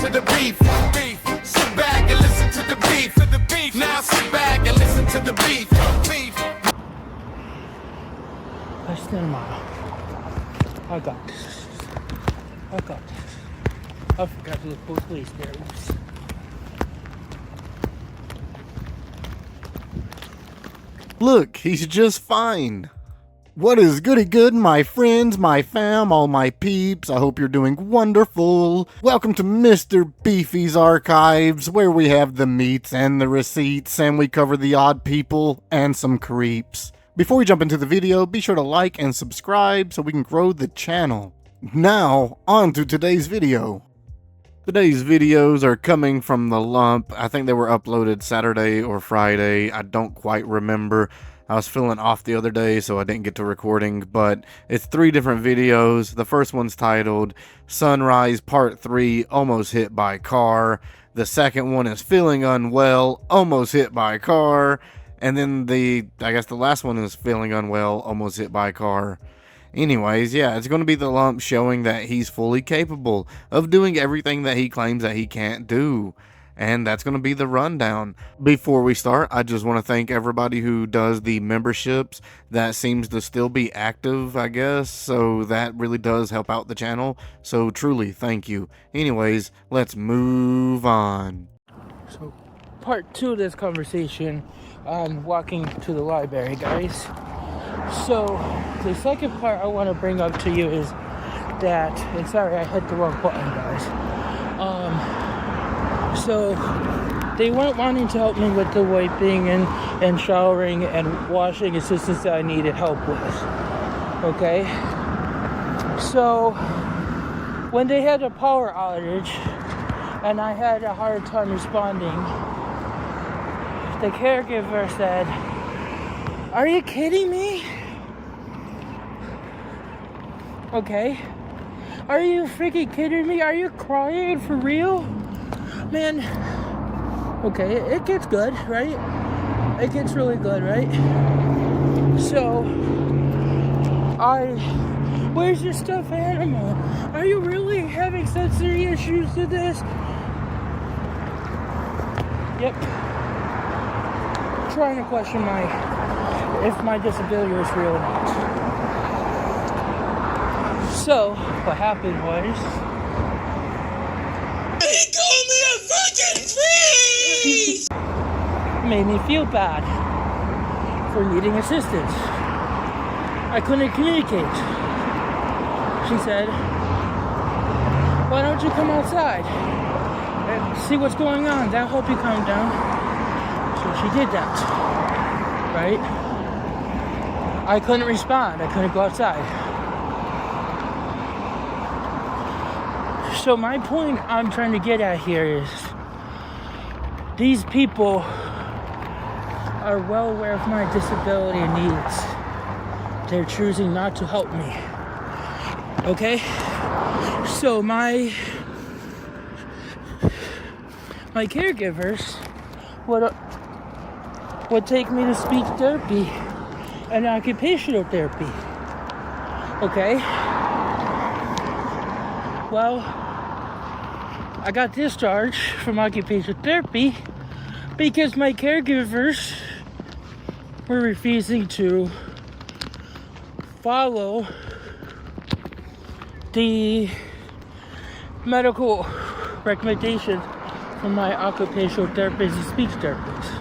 to the beef. Sit back and listen to the beef. Now sit back and listen to the beef. Less than a mile. I got this. I got this. I forgot to look both ways there. Oops. Look, he's just fine. What is goody good, my friends, my fam, all my peeps? I hope you're doing wonderful. Welcome to Mr. Beefy's Archives, where we have the meats and the receipts, and we cover the odd people and some creeps. Before we jump into the video, be sure to like and subscribe so we can grow the channel. Now, on to today's video. Today's videos are coming from the lump. I think they were uploaded Saturday or Friday. I don't quite remember. I was feeling off the other day, so I didn't get to recording, but it's 3 different videos. The first one's titled Sunrise Part 3, Almost Hit by Car. The second one is Feeling Unwell, Almost Hit by Car. And then I guess the last one is Feeling Unwell, Almost Hit by Car. Anyways, yeah, it's going to be the lump showing that he's fully capable of doing everything that he claims that he can't do. And that's going to be the rundown. Before we start, I just want to thank everybody who does the memberships. That seems to still be active, I guess. So that really does help out the channel. So truly, thank you. Anyways, let's move on. So, part 2 of this conversation on walking to the library, guys. So, the second part I want to bring up to you is that, and sorry, I hit the wrong button, guys. So, they weren't wanting to help me with the wiping and showering and washing assistance that I needed help with. Okay? So, when they had a power outage and I had a hard time responding, the caregiver said, "Are you kidding me? Okay? Are you freaking kidding me? Are you crying for real? Man, okay, it gets good, right? It gets really good, right? So, where's your stuffed animal? Are you really having sensory issues to this?" Yep. Trying to question if my disability was real or not. So, what happened was, He called me a fucking freak! made me feel bad for needing assistance. I couldn't communicate. She said, "Why don't you come outside and see what's going on? That'll help you calm down." So she did that, right? I couldn't respond. I couldn't go outside. So my point I'm trying to get at here is these people are well aware of my disability and needs. They're choosing not to help me. Okay? So my caregivers would take me to speech therapy and occupational therapy. Okay? Well, I got discharged from occupational therapy because my caregivers were refusing to follow the medical recommendations from my occupational therapist and speech therapist.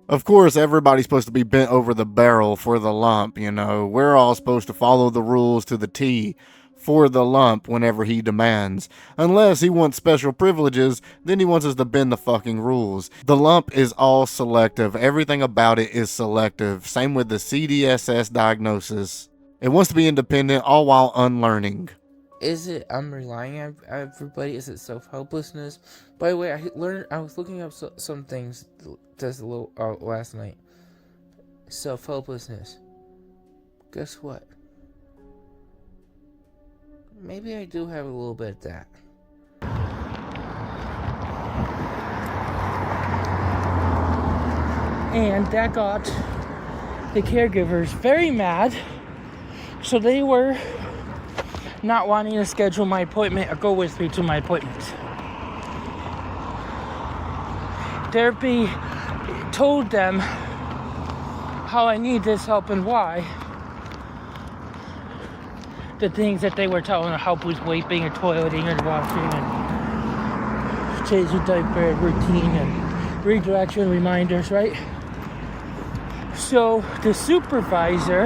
Of course, everybody's supposed to be bent over the barrel for the lump, you know. We're all supposed to follow the rules to the T for the lump whenever he demands. Unless he wants special privileges, then he wants us to bend the fucking rules. The lump is all selective. Everything about it is selective. Same with the CDSS diagnosis. It wants to be independent, all while unlearning. Is it I'm relying on everybody? Is it self-helplessness? By the way, I was looking up some things just a little last night. Self-helplessness. Guess what? Maybe I do have a little bit of that. And that got the caregivers very mad. So they were not wanting to schedule my appointment or go with me to my appointment. therapy told them how I need this help and why. The things that they were telling her help with wiping and toileting and washing and changing diaper routine and redirection reminders, right? So the supervisor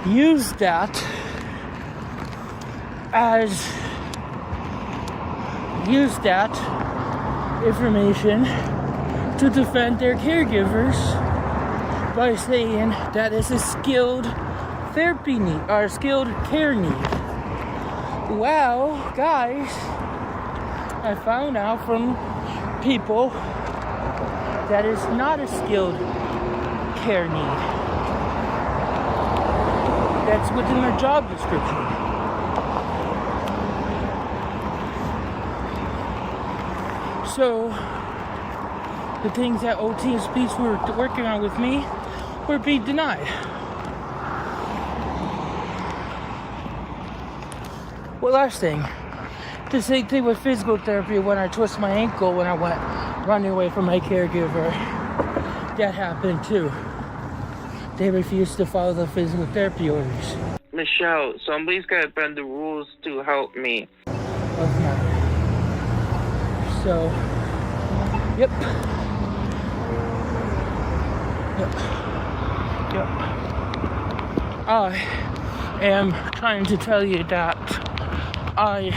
used that information to defend their caregivers by saying that it's a skilled therapy need or skilled care need. Well, guys, I found out from people that it's not a skilled care need. That's within their job description. So the things that OT and speech were working on with me were being denied. Well, last thing, the same thing with physical therapy. When I twist my ankle when I went running away from my caregiver, that happened too. They refused to follow the physical therapy orders. Michelle, somebody's gotta bend the rules to help me. Okay. So, yep. I am trying to tell you that I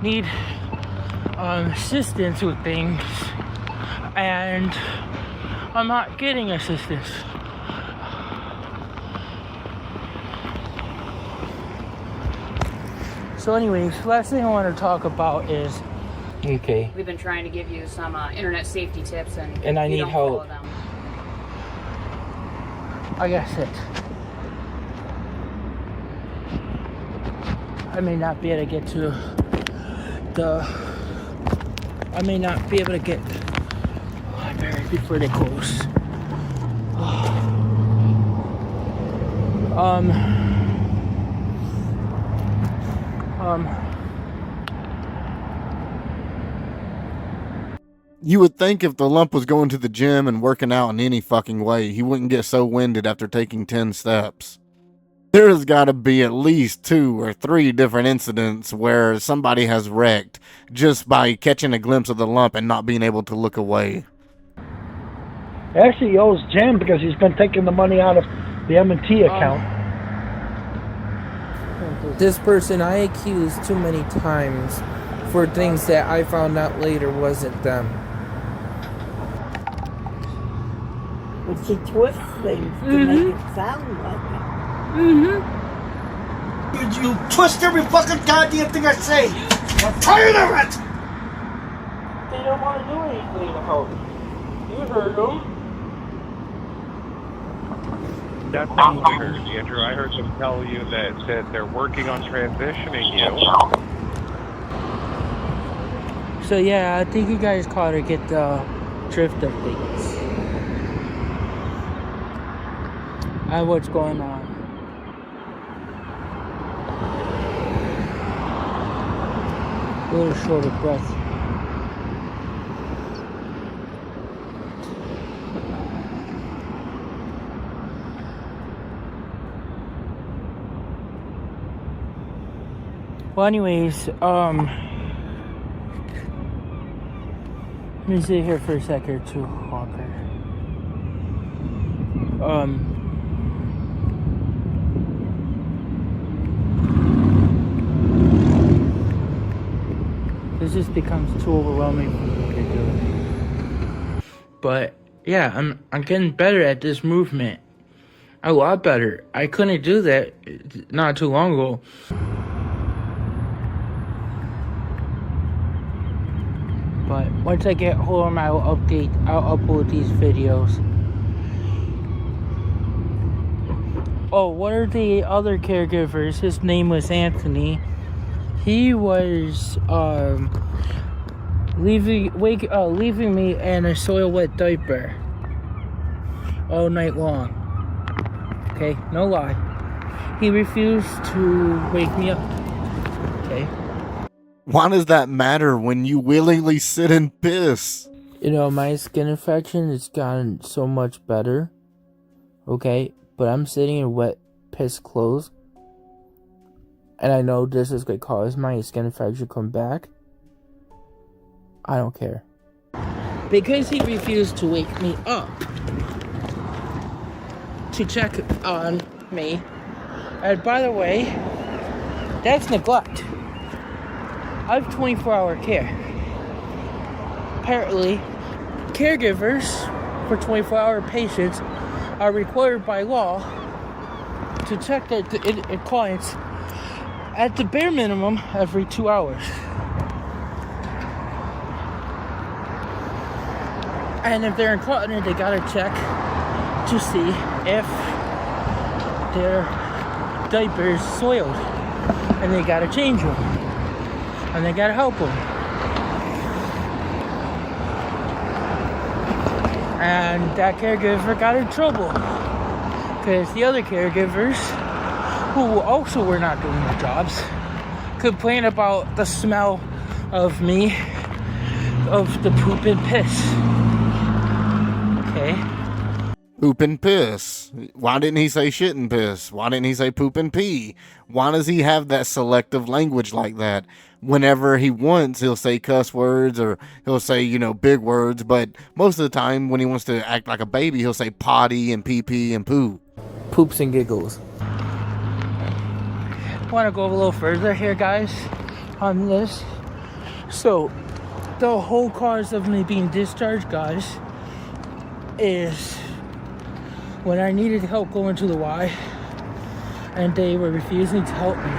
need assistance with things, and I'm not getting assistance. So anyways, last thing I want to talk about is, okay, We've been trying to give you some internet safety tips, and I you need don't help. follow them. I got sick. I may not be able to get to I may not be able to get library before they close. You would think if the lump was going to the gym and working out in any fucking way, he wouldn't get so winded after taking 10 steps. There has got to be at least 2 or 3 different incidents where somebody has wrecked just by catching a glimpse of the lump and not being able to look away. Actually, he owes Jim because he's been taking the money out of the M&T account. This person I accused too many times for things that I found out later wasn't them. But she twists things to make it sound like it. You twist every fucking goddamn thing I say. I'm tired of it. They don't want to do anything about it. You heard them. That's not what I heard, Andrew. I heard them tell you that they're working on transitioning you. So yeah, I think you guys caught her get the drift of things. And what's going on. A little short of breath. Well, anyways, let me sit here for a second or two longer. This just becomes too overwhelming for me to do. But yeah, I'm getting better at this movement. A lot better. I couldn't do that not too long ago. But once I get home, I'll upload these videos. Oh, what are the other caregivers? His name was Anthony. He was leaving me in a soil wet diaper all night long. Okay, no lie. He refused to wake me up. Okay. Why does that matter when you willingly sit and piss? You know, my skin infection has gotten so much better. Okay, but I'm sitting in wet piss clothes. And I know this is going to cause my skin infection to come back. I don't care. Because he refused to wake me up to check on me. And by the way, that's neglect. I have 24-hour care. Apparently, caregivers for 24-hour patients are required by law to check their clients at the bare minimum every 2 hours. And if they're incontinent, they gotta check to see if their diaper's soiled. And they gotta change them. And they gotta help them. And that caregiver got in trouble. Because the other caregivers, who also were not doing their jobs, complained about the smell of me, of the poop and piss. Okay. Poop and piss. Why didn't he say shit and piss? Why didn't he say poop and pee? Why does he have that selective language like that? Whenever he wants, he'll say cuss words or he'll say, you know, big words. But most of the time, when he wants to act like a baby, he'll say potty and pee and poo. Poops and giggles. I want to go a little further here, guys, on this. So, the whole cause of me being discharged, guys, is when I needed help going to the Y, and they were refusing to help me.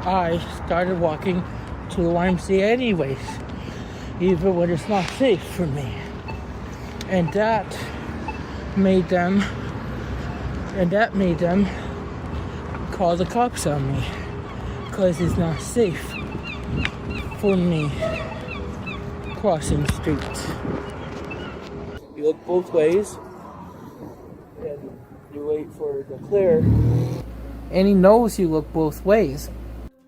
I started walking to the YMCA anyways, even when it's not safe for me. And that made them call the cops on me, because it's not safe for me crossing streets. You look both ways, and you wait for the clear. And he knows you look both ways.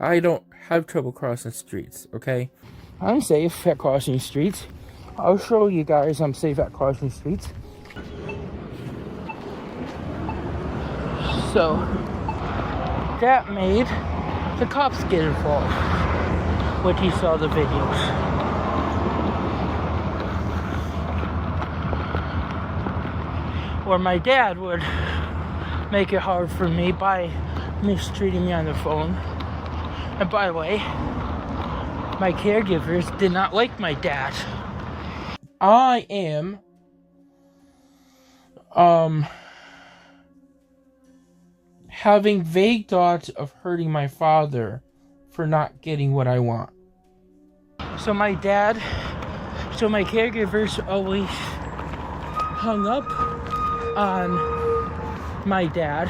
I don't have trouble crossing streets, okay? I'm safe at crossing streets. I'll show you guys I'm safe at crossing streets. So, that made the cops get involved when he saw the videos. Or my dad would make it hard for me by mistreating me on the phone. And by the way, my caregivers did not like my dad. I am having vague thoughts of hurting my father for not getting what I want. So my caregivers always hung up on my dad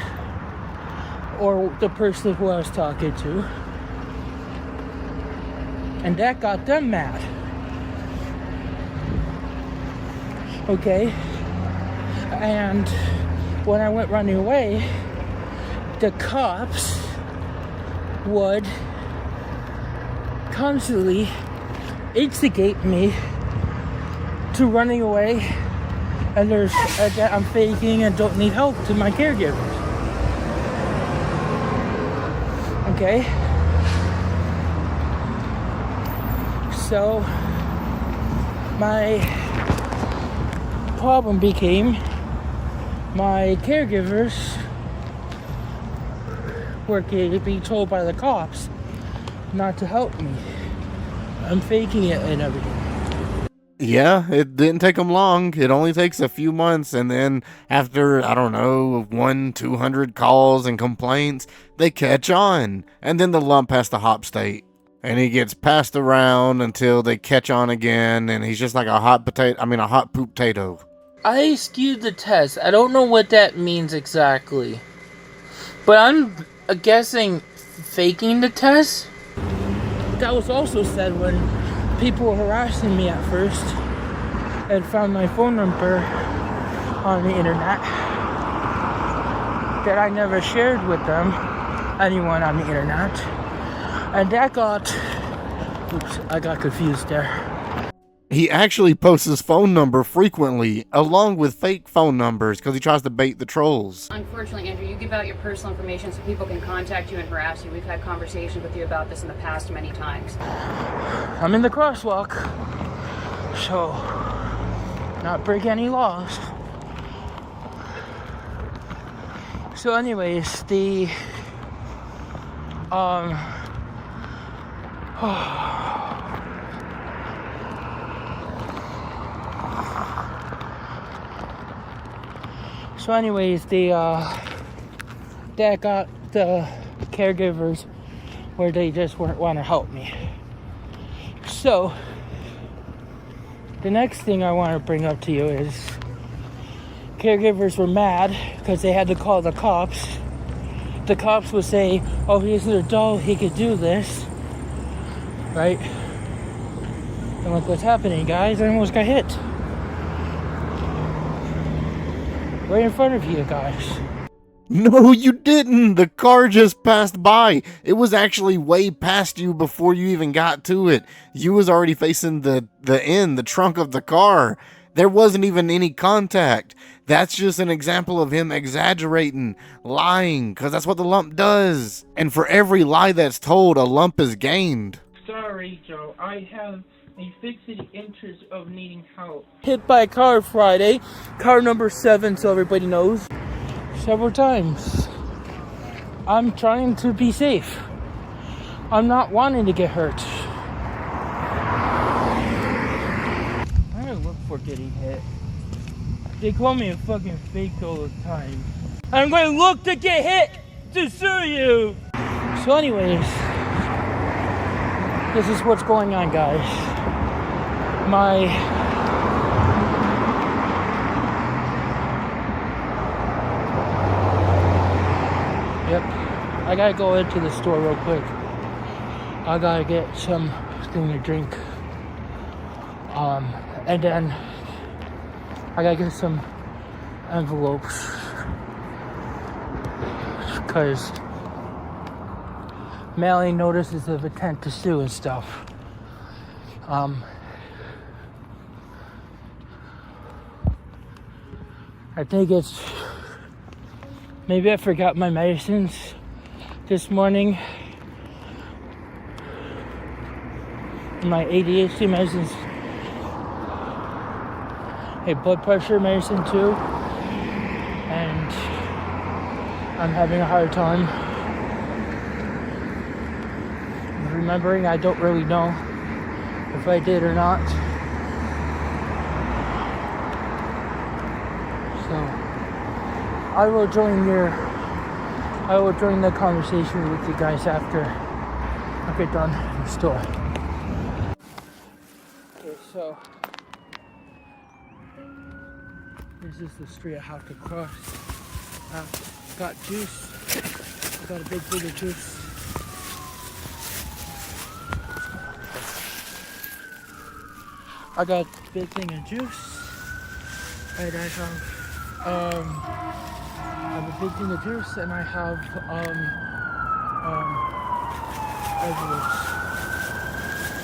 or the person who I was talking to, and that got them mad. Okay, and when I went running away, the cops would constantly instigate me to running away, and that I'm faking and don't need help to my caregivers. Okay? So, my problem became my caregivers were being told by the cops not to help me. I'm faking it and everything. Yeah, it didn't take them long. It only takes a few months, and then after, 200 calls and complaints, they catch on. And then the lump has to hop state. And he gets passed around until they catch on again, and he's just like a hot poop potato. I skewed the test. I don't know what that means exactly. But I'm guessing faking the test? That was also said when people were harassing me at first and found my phone number on the internet that I never shared with anyone on the internet. And that got, oops, I got confused there. He actually posts his phone number frequently, along with fake phone numbers, because he tries to bait the trolls. Unfortunately, Andrew, you give out your personal information so people can contact you and harass you. We've had conversations with you about this in the past many times. I'm in the crosswalk, so not break any laws. So anyways, the so anyways, that got the caregivers where they just weren't want to help me. So the next thing I want to bring up to you is caregivers were mad because they had to call the cops. The cops would say, oh, he's an adult, he could do this, right? And look what's happening, guys. I almost got hit right in front of you guys. No, you didn't. The car just passed by. It was actually way past you before you even got to it. You was already facing the trunk of the car. There wasn't even any contact. That's just an example of him exaggerating, lying, because that's what the lump does. And for every lie that's told, a lump is gained. Sorry, Joe. I have a fixed interest of needing help. Hit by a car Friday. Car number 7, so everybody knows. Several times. I'm trying to be safe. I'm not wanting to get hurt. I look for getting hit. They call me a fucking fake all the time. I'm going to look to get hit to sue you. So anyways, this is what's going on, guys. Yep, I gotta go into the store real quick. I gotta get something to drink. And then I gotta get some envelopes. Because mailing notices of intent to sue and stuff. I think it's, maybe I forgot my medicines this morning. My ADHD medicines. A blood pressure medicine too. And I'm having a hard time remembering. I don't really know if I did or not. So I will join the conversation with you guys after I get done in the store. Okay, so this is the street I have to cross. I've got juice. I got a big of juice. I got a big thing of juice. And I have a big thing of juice, and I have envelopes.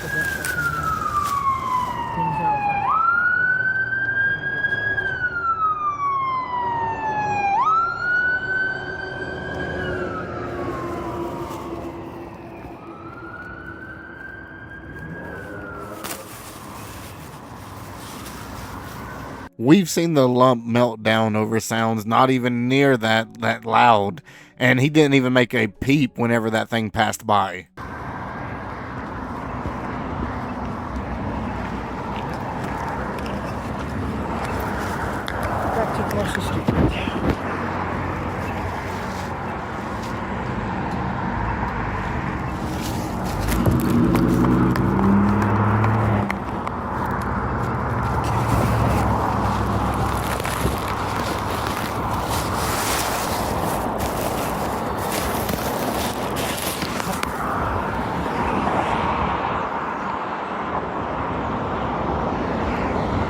So that's I can things out by. We've seen the lump melt down over sounds not even near that loud, and he didn't even make a peep whenever that thing passed by. Back to across the street.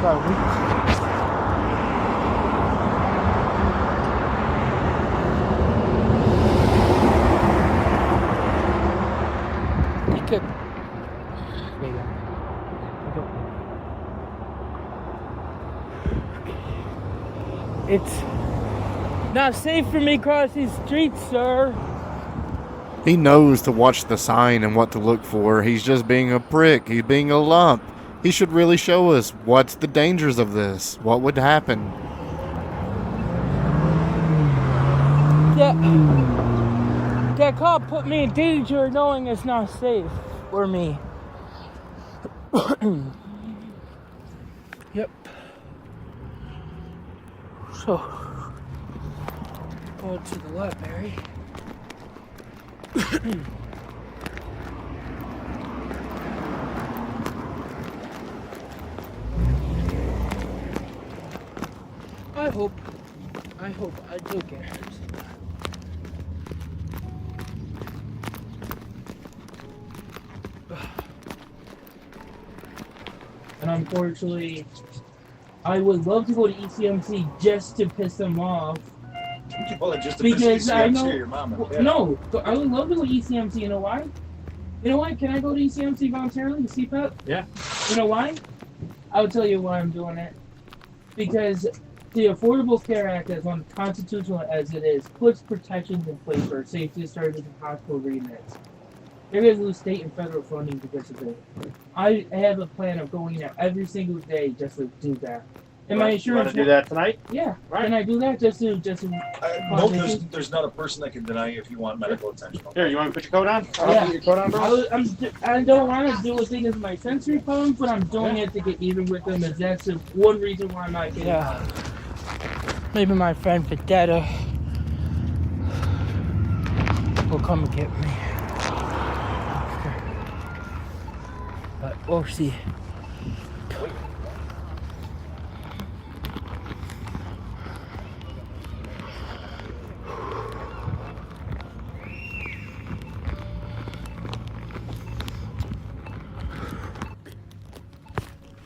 About a week. Okay. There you go. It's not safe for me crossing these streets, sir. He knows to watch the sign and what to look for. He's just being a prick. He's being a lump. He should really show us what's the dangers of this. What would happen? That cop put me in danger knowing it's not safe for me. Yep. So, go to the left, Barry. I hope I do get hurt. And unfortunately, I would love to go to ECMC just to piss them off. Well, just to Because I know, your mama. well, no, I would love to go to ECMC. You know why? You know why? Can I go to ECMC voluntarily to CPAP? Yeah. You know why? I'll tell you why I'm doing it. Because the Affordable Care Act, as unconstitutional as it is, puts protections in place for safety services and hospital readiness. They're going to lose state and federal funding because of it. I have a plan of going there every single day just to do that. And my insurance. You want to do that tonight? Yeah. Right. Can I do that just to No, there's not a person that can deny you if you want medical attention. Here, you want to put your coat on? Yeah. Put your coat on, bro? I don't want to do a thing as my sensory phone, but I'm doing it to get even with them, as that's the one reason why I'm not getting Maybe my friend Vendetta will come and get me. But we'll see.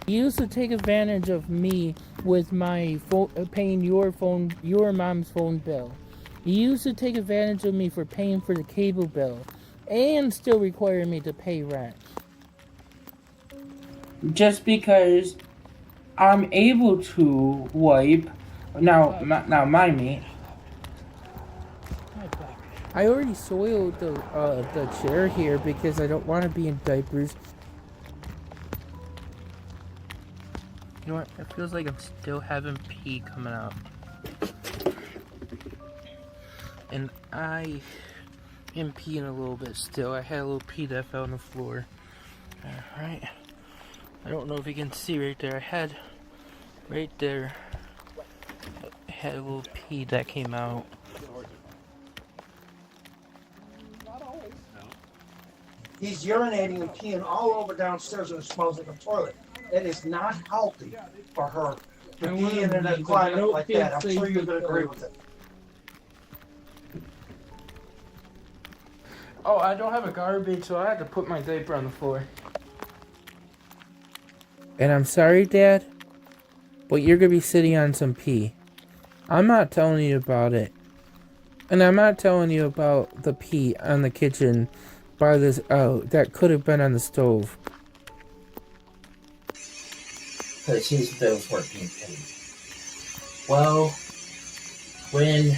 You used to take advantage of me with my phone, paying your mom's phone bill. You used to take advantage of me for paying for the cable bill, and still require me to pay rent. Just because I'm able to wipe. Now mind me. I already soiled the chair here because I don't want to be in diapers. You know what? It feels like I'm still having pee coming out. And I am peeing a little bit still. I had a little pee that fell on the floor. Alright. I don't know if you can see right there. I had right there. I had a little pee that came out. He's urinating and peeing all over downstairs and it smells like a toilet. It is not healthy for her to be in a climate like that. I'm sure you would agree with it. Oh, I don't have a garbage, so I had to put my diaper on the floor. And I'm sorry, Dad, but you're gonna be sitting on some pee. I'm not telling you about it. And I'm not telling you about the pee on the kitchen by this, that could have been on the stove. Because his bills weren't being paid. Well, when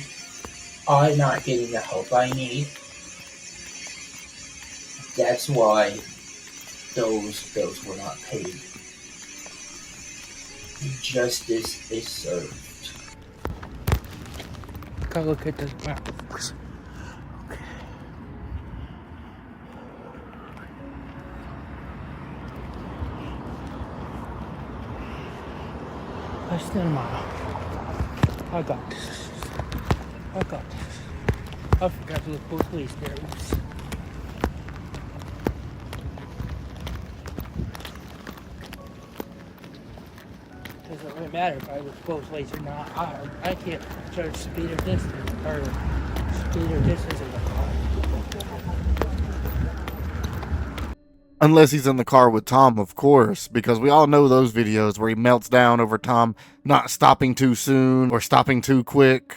I'm not getting the help I need, that's why those bills were not paid. Justice is served. Gotta look at this map. Okay. Less than a mile. I got this. I got this. I forgot to look both ways there. Oops. Doesn't really matter if I look both ways or not. I can't judge speed or distance, or speed or distance in the car. Unless he's in the car with Tom, of course, because we all know those videos where he melts down over Tom not stopping too soon or stopping too quick.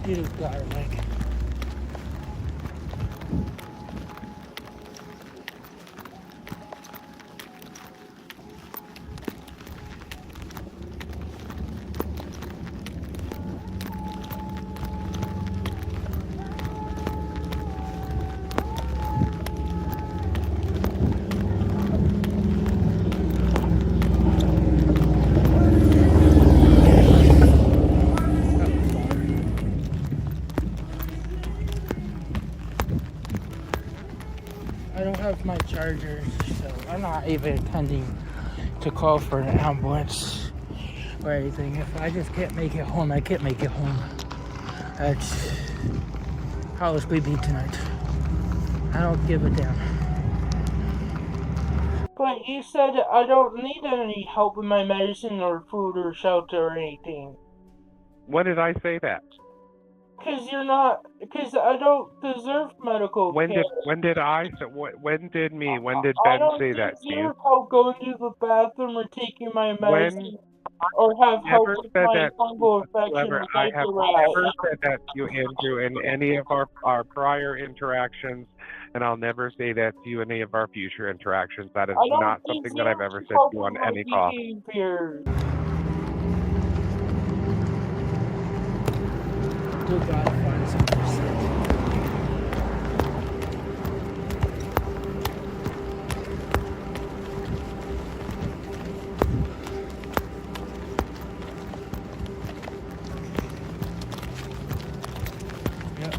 You garlic. I don't have my chargers, so I'm not even intending to call for an ambulance or anything. If I just can't make it home, I can't make it home. That's how it's going to be tonight. I don't give a damn. But you said I don't need any help with my medicine or food or shelter or anything. When did I say that? Because I don't deserve medical care. When did I Ben don't say that to you? deserve help going to the bathroom or taking my medicine or have help Never with said my that fungal infection whatsoever. or I have vaporize. never said that to you, Andrew, in any of our prior interactions, and I'll never say that to you in any of our future interactions. That is not something that I've ever said to you on any call. Do God find some percent. Yep.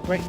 Great.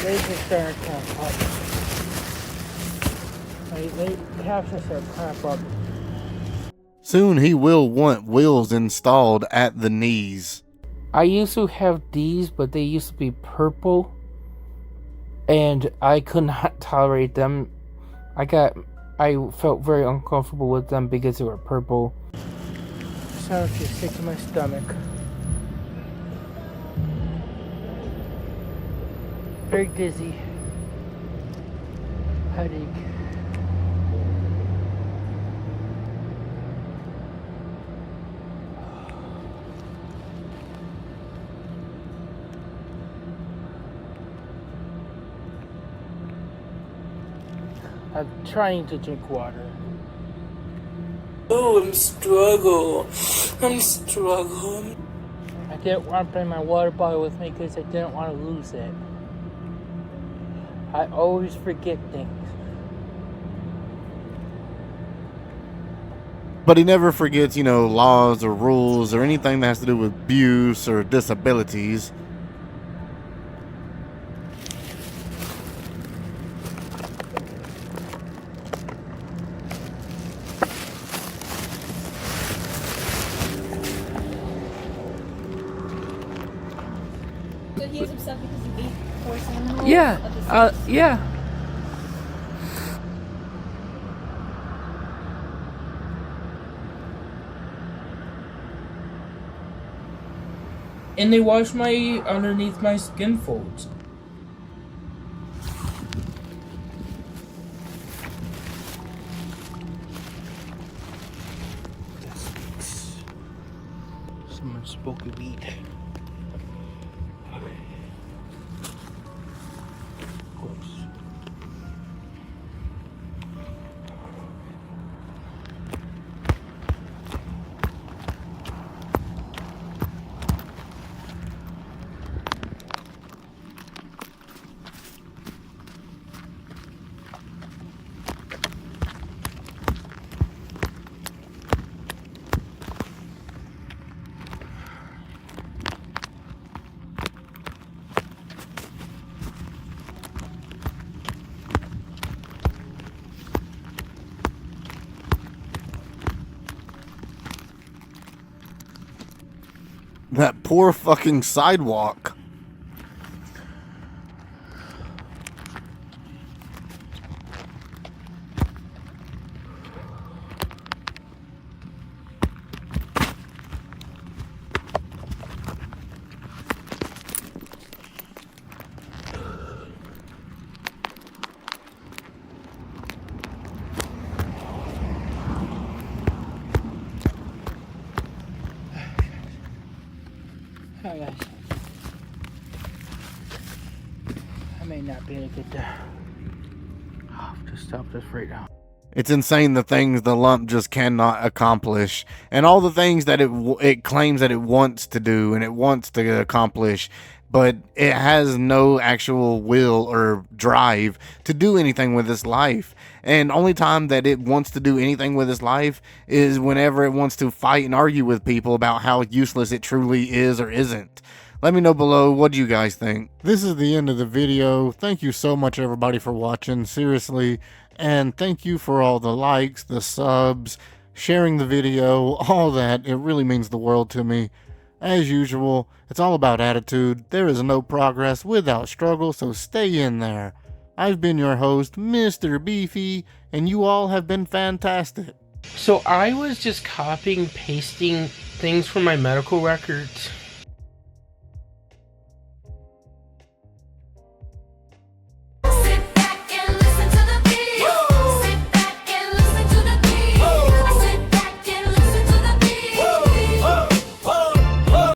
They just start crap up. They have to start crap up. Soon he will want wheels installed at the knees. I used to have these, but they used to be purple, and I could not tolerate them. I felt very uncomfortable with them because they were purple. Sounds just sick to my stomach. Very dizzy. Headache. I'm trying to drink water. Oh, I'm struggling. I didn't want to bring my water bottle with me because I didn't want to lose it. I always forget things. But he never forgets, laws or rules or anything that has to do with abuse or disabilities. So he is upset because you ate horse animals? Yeah, yeah. And they wash my underneath my skin folds. Someone smoking weed. Gross. That poor fucking sidewalk. Hi guys. I may not be able to get there. I'll have to stop this right now. It's insane the things the lump just cannot accomplish, and all the things that it claims that it wants to do and it wants to accomplish, but it has no actual will or drive to do anything with its life. And only time that it wants to do anything with its life is whenever it wants to fight and argue with people about how useless it truly is or isn't. Let me know below, what do you guys think? This is the end of the video. Thank you so much everybody for watching, seriously. And thank you for all the likes, the subs, sharing the video, all that. It really means the world to me. As usual, it's all about attitude. There is no progress without struggle, so stay in there. I've been your host, Mr. Beefy, and you all have been fantastic. So I was just copying, pasting things from my medical records